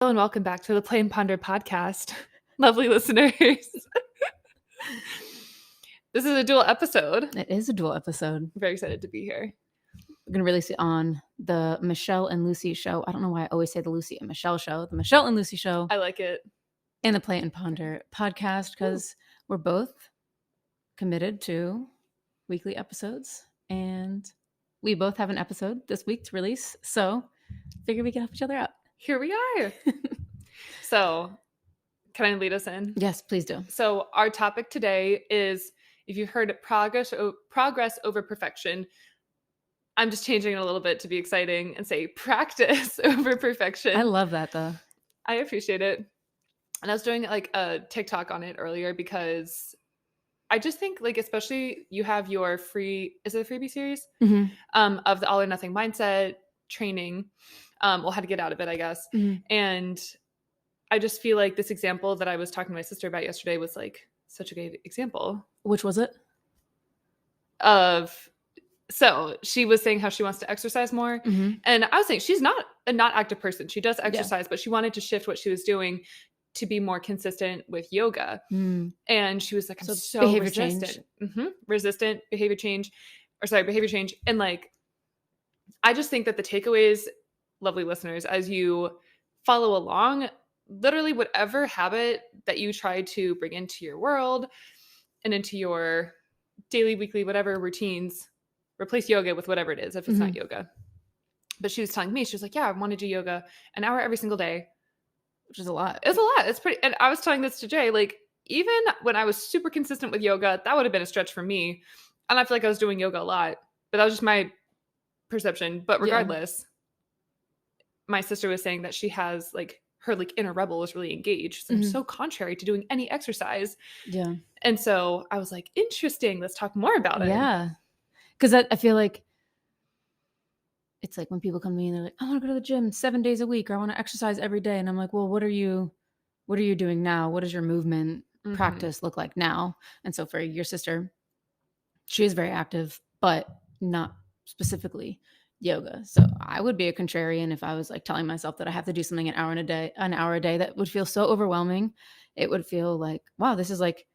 Hello and welcome back to the Play and Ponder podcast, lovely listeners. This is a dual episode. It is a dual episode. I'm very excited to be here. We're going to release it on the Michelle and Lucy show. I don't know why I always say the Lucy and Michelle show. The Michelle and Lucy show. I like it. And the Play and Ponder podcast, because we're both committed to weekly episodes. And we both have an episode this week to release. So figure we can help each other out. Here we are. So can I lead us in? Yes, please do. So our topic today is, if you've heard progress over perfection, I'm just changing it a little bit to be exciting and say practice over perfection. I love that though. I appreciate it. And I was doing like a TikTok on it earlier because I just think, like, especially you have your is it a freebie series? Mm-hmm. Of the all or nothing mindset training. Well, how to get out of it, I guess. Mm-hmm. And I just feel like this example that I was talking to my sister about yesterday was like such a good example. Which was it? So she was saying how she wants to exercise more. Mm-hmm. And I was saying she's not a not active person. She does exercise, but she wanted to shift what she was doing to be more consistent with yoga. Mm. And she was like, I'm so behavior resistant. Resistant behavior change. And like, I just think that the takeaways, lovely listeners, as you follow along, literally whatever habit that you try to bring into your world and into your daily, weekly, whatever routines, replace yoga with whatever it is, if it's not yoga. But she was telling me, she was like, yeah, I want to do yoga an hour every single day. Which is a lot. It's a lot. It's pretty. And I was telling this to Jay, like, even when I was super consistent with yoga, that would have been a stretch for me. And I feel like I was doing yoga a lot, but that was just my perception. But regardless, my sister was saying that she has like her like inner rebel is really engaged. So I'm so contrary to doing any exercise. Yeah. And so I was like, interesting. Let's talk more about it. Yeah. Because I feel like it's like when people come to me and they're like, I want to go to the gym 7 days a week, or I want to exercise every day. And I'm like, well, what are you doing now? What does your movement practice look like now? And so for your sister, she is very active, but not specifically yoga. So I would be a contrarian if I was like telling myself that I have to do something an hour a day. That would feel so overwhelming. It would feel like, wow, this is like,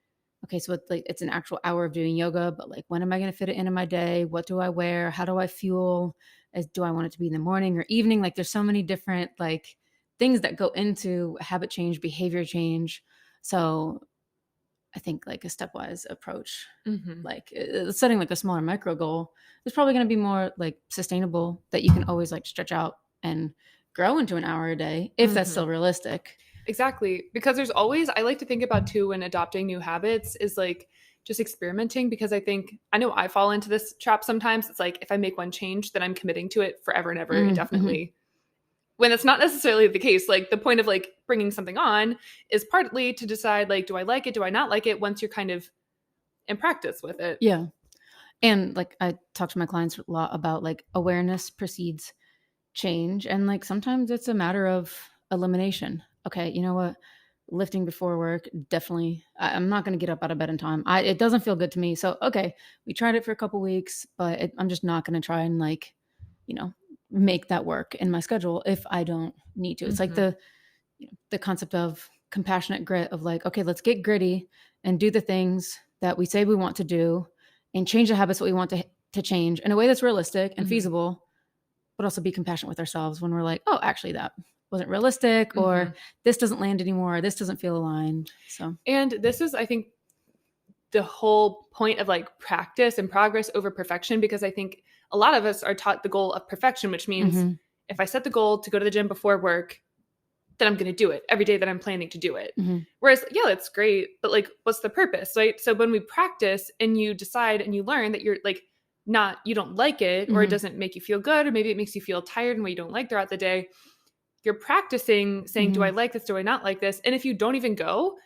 okay, so it's an actual hour of doing yoga, but like, when am I going to fit it into my day? What do I wear? How do I fuel? Do I want it to be in the morning or evening? Like, there's so many different like things that go into habit change, behavior change. So I think like a stepwise approach, like setting like a smaller micro goal is probably going to be more like sustainable, that you can always like stretch out and grow into an hour a day if that's still realistic. Exactly. Because there's always, I like to think about too, when adopting new habits is like just experimenting, because I know I fall into this trap sometimes. It's like, if I make one change, then I'm committing to it forever and ever indefinitely. When it's not necessarily the case. Like, the point of like bringing something on is partly to decide, like, do I like it? Do I not like it? Once you're kind of in practice with it. Yeah. And like, I talk to my clients a lot about like awareness precedes change. And like, sometimes it's a matter of elimination. Okay, you know what? Lifting before work, definitely. I'm not going to get up out of bed in time. It doesn't feel good to me. So, okay, we tried it for a couple weeks, but I'm just not going to try and like, make that work in my schedule if I don't need to. It's like the concept of compassionate grit of like, okay, let's get gritty and do the things that we say we want to do and change the habits that we want to change in a way that's realistic and feasible, but also be compassionate with ourselves when we're like, oh, actually that wasn't realistic, or this doesn't land anymore, or this doesn't feel aligned. So, and this is, I think, the whole point of like practice and progress over perfection, because I think a lot of us are taught the goal of perfection, which means if I set the goal to go to the gym before work, then I'm going to do it every day that I'm planning to do it. Whereas, yeah, that's great, but like, what's the purpose, right? So when we practice and you decide and you learn that you're like you don't like it, or it doesn't make you feel good, or maybe it makes you feel tired and what you don't like throughout the day, you're practicing saying, do I like this? Do I not like this? And if you don't even go,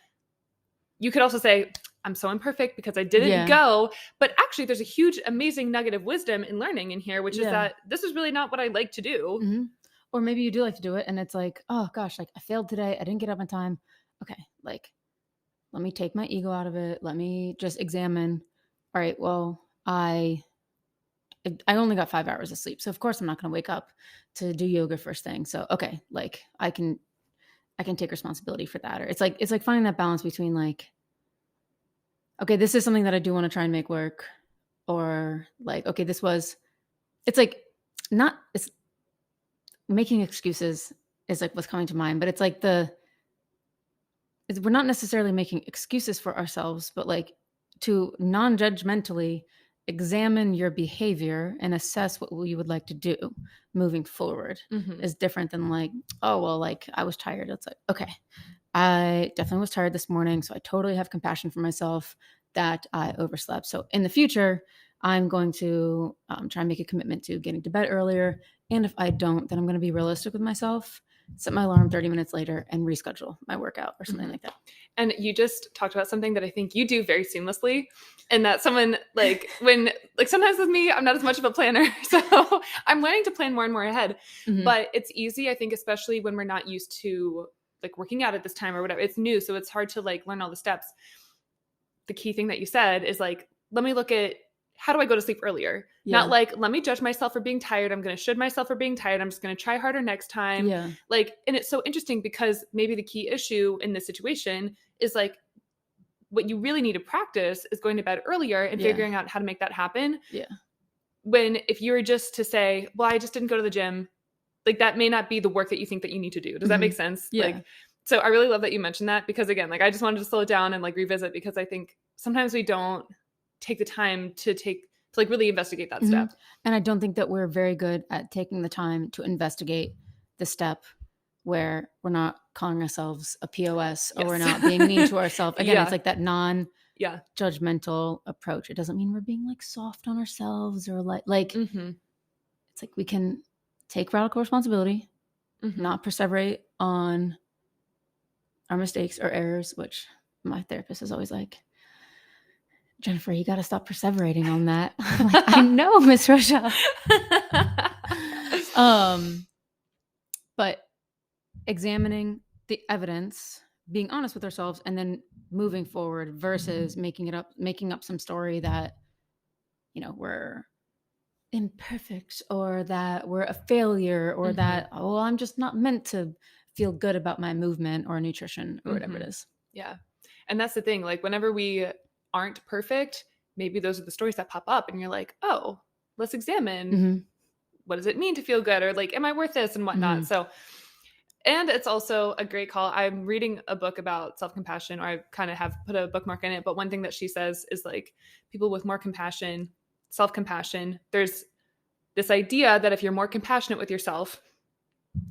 you could also say, I'm so imperfect because I didn't go. But actually, there's a huge, amazing nugget of wisdom in learning in here, which is that this is really not what I like to do. Or maybe you do like to do it, and it's like, oh gosh, like I failed today. I didn't get up in time. Okay, like, let me take my ego out of it. Let me just examine. All right, well, I only got 5 hours of sleep. So of course I'm not going to wake up to do yoga first thing. So, okay, like I can I can take responsibility for that. Or it's like finding that balance between like, okay, this is something that I do want to try and make work, or like, okay, it's like it's making excuses is like what's coming to mind, but it's like we're not necessarily making excuses for ourselves, but like to non-judgmentally examine your behavior and assess what you would like to do moving forward is different than like, oh, well, like I was tired. It's like, okay, I definitely was tired this morning. So I totally have compassion for myself that I overslept. So in the future, I'm going to try and make a commitment to getting to bed earlier. And if I don't, then I'm going to be realistic with myself, set my alarm 30 minutes later and reschedule my workout or something like that. And you just talked about something that I think you do very seamlessly. And that someone like when, like sometimes with me, I'm not as much of a planner. So I'm learning to plan more and more ahead. But it's easy, I think, especially when we're not used to like working out at this time or whatever. It's new. So it's hard to like learn all the steps. The key thing that you said is like, let me look at how do I go to sleep earlier? Yeah. Not like, let me judge myself for being tired. I'm going to should myself for being tired. I'm just going to try harder next time. Yeah. Like, and it's so interesting because maybe the key issue in this situation is like, what you really need to practice is going to bed earlier and figuring out how to make that happen. Yeah. When if you were just to say, well, I just didn't go to the gym, like that may not be the work that you think that you need to do. Does that make sense? Yeah. Like, so I really love that you mentioned that because again, like I just wanted to slow it down and like revisit because I think sometimes we don't take the time to like really investigate that step. And I don't think that we're very good at taking the time to investigate the step where we're not calling ourselves a POS or we're not being mean to ourselves. Again, it's like that non-judgmental approach. It doesn't mean we're being like soft on ourselves or like it's like we can take radical responsibility, not perseverate on our mistakes or errors, which my therapist is always like, Jennifer, you got to stop perseverating on that. I'm like, I know, Miss Rochelle. But examining the evidence, being honest with ourselves, and then moving forward versus making up some story that, you know, we're imperfect or that we're a failure or that, oh, I'm just not meant to feel good about my movement or nutrition or whatever it is. Yeah. And that's the thing. Like whenever we aren't perfect, maybe those are the stories that pop up and you're like, oh, let's examine what does it mean to feel good or like, am I worth this and whatnot? So, and it's also a great call. I'm reading a book about self-compassion, or I kind of have put a bookmark in it. But one thing that she says is like people with more compassion, self-compassion, there's this idea that if you're more compassionate with yourself,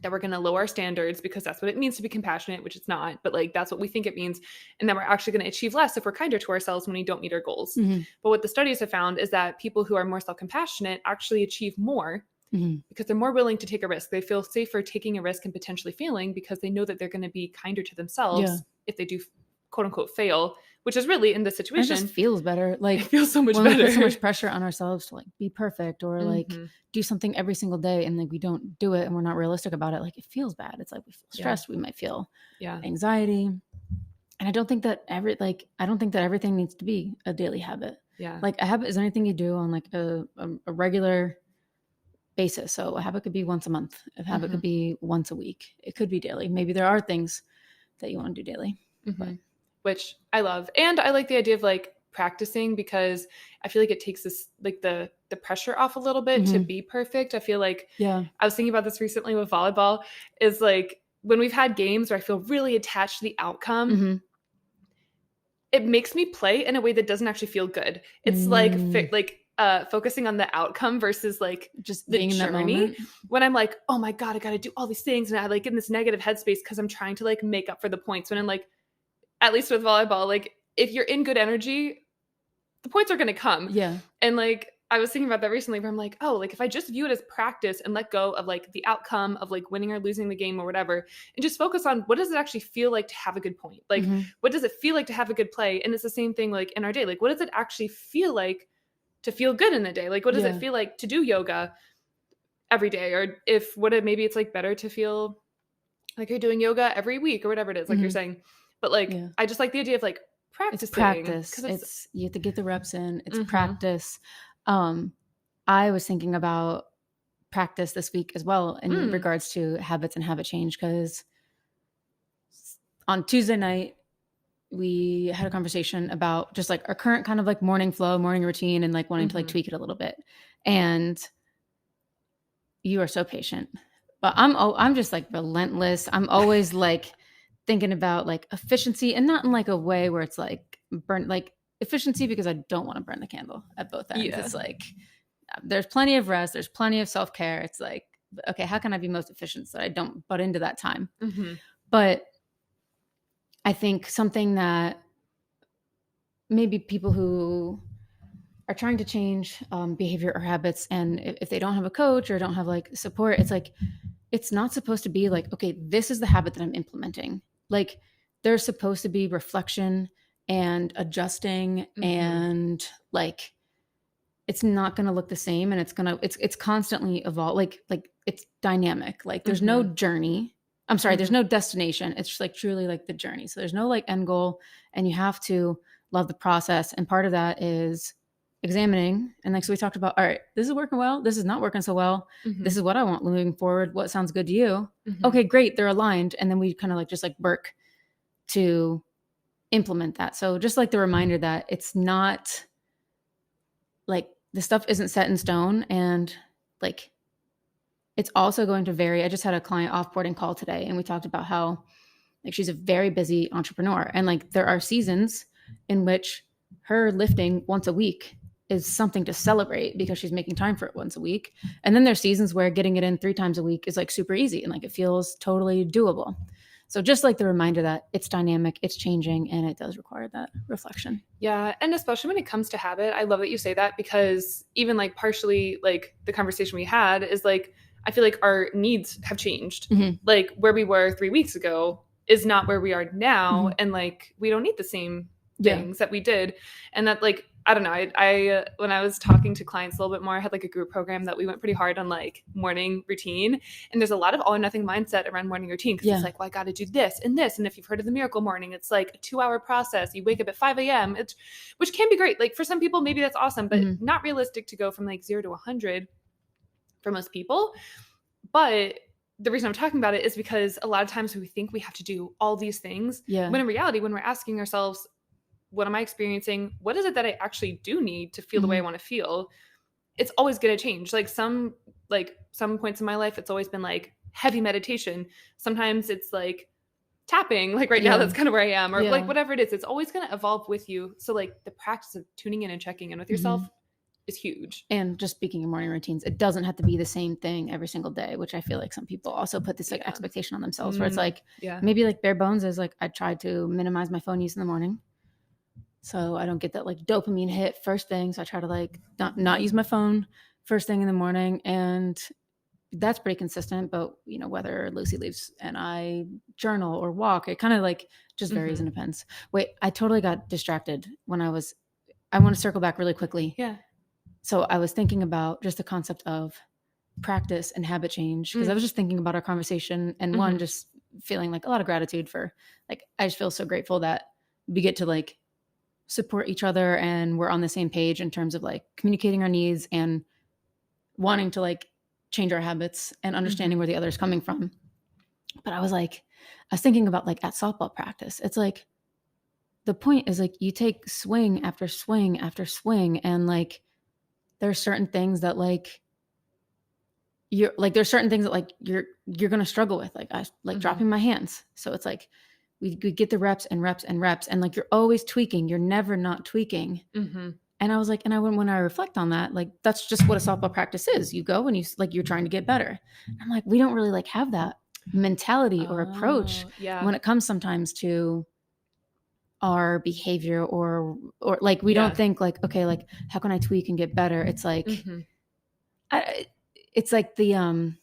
that we're going to lower our standards because that's what it means to be compassionate, which it's not, but like that's what we think it means. And then we're actually going to achieve less if we're kinder to ourselves when we don't meet our goals. But what the studies have found is that people who are more self-compassionate actually achieve more because they're more willing to take a risk. They feel safer taking a risk and potentially failing because they know that they're going to be kinder to themselves if they do quote unquote fail, which is really in this situation. It just feels better. Like it feels so much when better. We put so much pressure on ourselves to like be perfect or like do something every single day and like we don't do it and we're not realistic about it. Like it feels bad. It's like we feel stressed. We might feel anxiety. And I don't think that everything needs to be a daily habit. Yeah. Like a habit is anything you do on like a regular basis. So a habit could be once a month. A habit could be once a week. It could be daily. Maybe there are things that you want to do daily. Which I love. And I like the idea of like practicing because I feel like it takes this like the pressure off a little bit to be perfect. I feel like I was thinking about this recently with volleyball is like when we've had games where I feel really attached to the outcome, it makes me play in a way that doesn't actually feel good. It's focusing on the outcome versus like just the being journey. In that moment. When I'm like, oh my God, I got to do all these things. And I like get in this negative headspace because I'm trying to like make up for the points. When I'm like, at least with volleyball, like if you're in good energy, the points are going to come. Yeah. And like, I was thinking about that recently where I'm like, oh, like if I just view it as practice and let go of like the outcome of like winning or losing the game or whatever, and just focus on what does it actually feel like to have a good point? Like, what does it feel like to have a good play? And it's the same thing like in our day. Like, what does it actually feel like to feel good in the day? Like, what does it feel like to do yoga every day? Or maybe it's like better to feel like you're doing yoga every week or whatever it is, like you're saying. But like, I just like the idea of like practicing. It's practice. It's you have to get the reps in. It's practice. I was thinking about practice this week as well in regards to habits and habit change because on Tuesday night, we had a conversation about just like our current kind of like morning flow, morning routine, and like wanting to like tweak it a little bit. And you are so patient, but I'm just like relentless. I'm always like thinking about like efficiency, and not in like a way where it's like burn, like efficiency, because I don't want to burn the candle at both ends. Yeah. It's like, there's plenty of rest. There's plenty of self-care. It's like, okay, how can I be most efficient so I don't butt into that time? But I think something that maybe people who are trying to change behavior or habits, and if they don't have a coach or don't have like support, it's like, it's not supposed to be like, okay, this is the habit that I'm implementing. Like, there's supposed to be reflection and adjusting, and like, it's not going to look the same, and it's constantly evolve. Like it's dynamic. Like, there's no journey. I'm sorry, there's no destination. It's just like truly like the journey. So there's no like end goal, and you have to love the process. And part of that is examining. And like, so we talked about, all right, this is working well. This is not working so well. This is what I want moving forward. What sounds good to you? Okay, great. They're aligned. And then we kind of like just like work to implement that. So just like the reminder that it's not like, the stuff isn't set in stone, and like, it's also going to vary. I just had a client offboarding call today, and we talked about how like she's a very busy entrepreneur, and like there are seasons in which her lifting once a week is something to celebrate because she's making time for it once a week. And then there's seasons where getting it in 3 times a week is like super easy, and like it feels totally doable. So just like the reminder that it's dynamic, it's changing, and it does require that reflection. Yeah. And especially when it comes to habit, I love that you say that, because even like partially like the conversation we had is like, I feel like our needs have changed. Like where we were 3 weeks ago is not where we are now. And like, we don't need the same things that we did. And that like, I don't know, I when I was talking to clients a little bit more, I had like a group program that we went pretty hard on like morning routine. And there's a lot of all or nothing mindset around morning routine, because it's like, well, I got to do this and this. And if you've heard of the miracle morning, it's like a 2-hour process. You wake up at 5 a.m., which can be great. Like for some people, maybe that's awesome, but not realistic to go from like 0 to 100 for most people. But the reason I'm talking about it is because a lot of times we think we have to do all these things. When in reality, when we're asking ourselves, what am I experiencing? What is it that I actually do need to feel the way I want to feel? It's always going to change. Like some points in my life, it's always been like heavy meditation. Sometimes it's like tapping, like right now, that's kind of where I am, or like whatever it is, it's always going to evolve with you. So like the practice of tuning in and checking in with yourself is huge. And just speaking of morning routines, it doesn't have to be the same thing every single day, which I feel like some people also put this like expectation on themselves, where it's like, maybe like bare bones is like, I try to minimize my phone use in the morning, so I don't get that like dopamine hit first thing. So I try to like not use my phone first thing in the morning, and that's pretty consistent. But you know, whether Lucy leaves and I journal or walk, it kind of like just varies and depends. Wait, I totally got distracted when I want to circle back really quickly. So I was thinking about just the concept of practice and habit change, because I was just thinking about our conversation, and one, just feeling like a lot of gratitude for like, I just feel so grateful that we get to like support each other, and we're on the same page in terms of like communicating our needs and wanting to like change our habits and understanding where the other is coming from. But I was thinking about like at softball practice, it's like, the point is like, you take swing after swing after swing, and like, there's certain things that like, there's certain things that like you're going to struggle with. Like I like dropping my hands. So it's like, we get the reps and reps and reps, and like, you're always tweaking. You're never not tweaking. And I was like, when I reflect on that, like, that's just what a softball practice is. You go and you're trying to get better. And I'm like, we don't really like have that mentality or approach when it comes sometimes to our behavior, or like, we don't think like, okay, like, how can I tweak and get better? It's like, it's like the,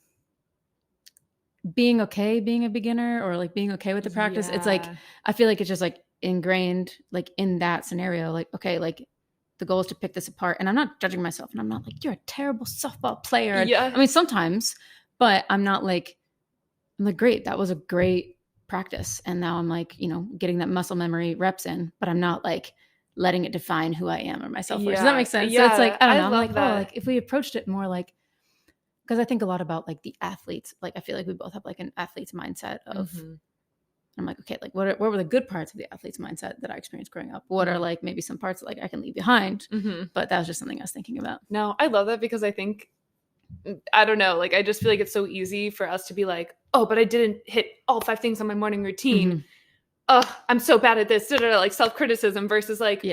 being okay being a beginner, or like being okay with the practice. It's like, I feel like it's just like ingrained like in that scenario, like, okay, like the goal is to pick this apart, and I'm not judging myself, and I'm not like, you're a terrible softball player. I mean, sometimes, but I'm like, great, that was a great practice, and now I'm like, you know, getting that muscle memory reps in, but I'm not like letting it define who I am or myself. Does that make sense? So it's like, I don't know, I'm like, that. Oh, like if we approached it more like, because I think a lot about like the athletes. Like I feel like we both have like an athlete's mindset of I'm like, okay, like what were the good parts of the athlete's mindset that I experienced growing up? What are like maybe some parts that like I can leave behind? But that was just something I was thinking about. No, I love that because I think, I don't know, like I just feel like it's so easy for us to be like, oh, but I didn't hit all 5 things on my morning routine. Oh, I'm so bad at this, like self-criticism versus like,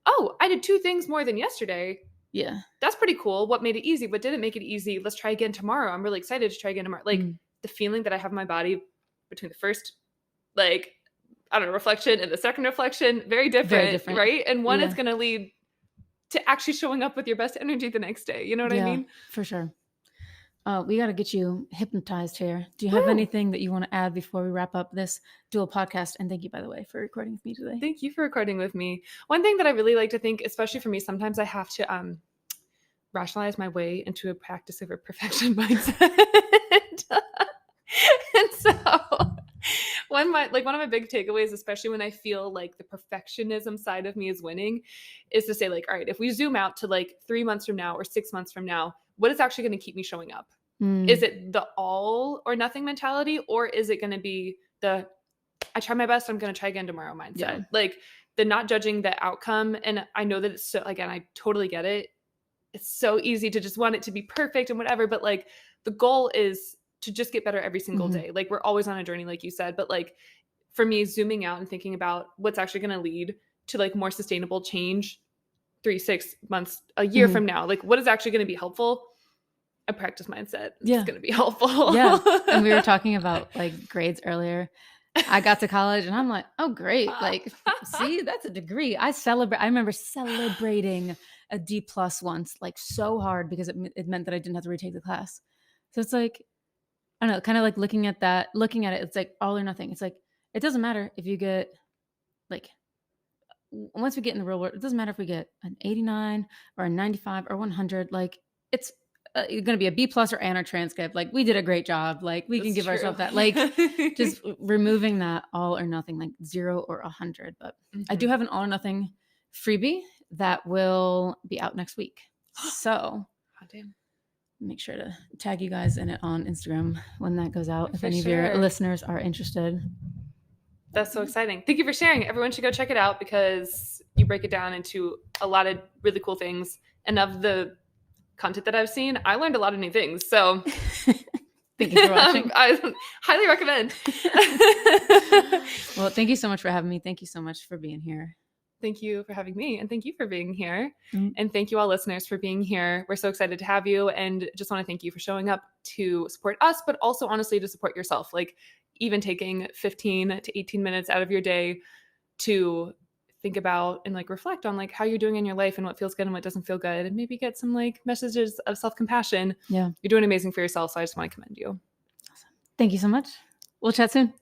oh, I did 2 things more than yesterday. Yeah. That's pretty cool. What made it easy? What didn't make it easy? Let's try again tomorrow. I'm really excited to try again tomorrow. Like the feeling that I have in my body between the first, like, I don't know, reflection and the second reflection, very different. Right? And one is going to lead to actually showing up with your best energy the next day. You know what I mean? For sure. We got to get you hypnotized here. Do you have anything that you want to add before we wrap up this dual podcast? And thank you, by the way, for recording with me today. Thank you for recording with me. One thing that I really like to think, especially for me, sometimes I have to rationalize my way into a practice over perfection mindset. And so one of my big takeaways, especially when I feel like the perfectionism side of me is winning, is to say like, all right, if we zoom out to like 3 months from now or 6 months from now, what is actually going to keep me showing up? Is it the all or nothing mentality, or is it going to be the I try my best, I'm going to try again tomorrow mindset? Like the not judging the outcome. And I know that it's so, again, I totally get it. It's so easy to just want it to be perfect and whatever, but like the goal is to just get better every single day. Like we're always on a journey, like you said, but like for me, zooming out and thinking about what's actually going to lead to like more sustainable change 3, 6 months, a year from now, like what is actually going to be helpful? A practice mindset is going to be helpful. And we were talking about like grades earlier. I got to college and I'm like, oh, great. Like, see, that's a degree. I remember celebrating a D+ once, like so hard because it meant that I didn't have to retake the class. So it's like, I don't know, kind of like looking at it, it's like all or nothing. It's like, it doesn't matter if you get like, once we get in the real world, it doesn't matter if we get an 89 or a 95 or 100, like it's going to be a B+ or an or transcript. Like we did a great job. Like we can give ourselves that, like just removing that all or nothing, like 0 or 100. But I do have an all or nothing freebie that will be out next week. So make sure to tag you guys in it on Instagram when that goes out. If any of your listeners are interested. That's so exciting. Thank you for sharing. Everyone should go check it out because you break it down into a lot of really cool things. And of the content that I've seen, I learned a lot of new things. So thank you for watching. I highly recommend. Well, thank you so much for having me. Thank you so much for being here. Thank you for having me. And thank you for being here. And thank you all listeners for being here. We're so excited to have you. And just want to thank you for showing up to support us, but also honestly to support yourself. Like even taking 15 to 18 minutes out of your day to think about and like reflect on like how you're doing in your life and what feels good and what doesn't feel good, and maybe get some like messages of self-compassion. You're doing amazing for yourself. So I just want to commend you. Awesome. Thank you so much. We'll chat soon.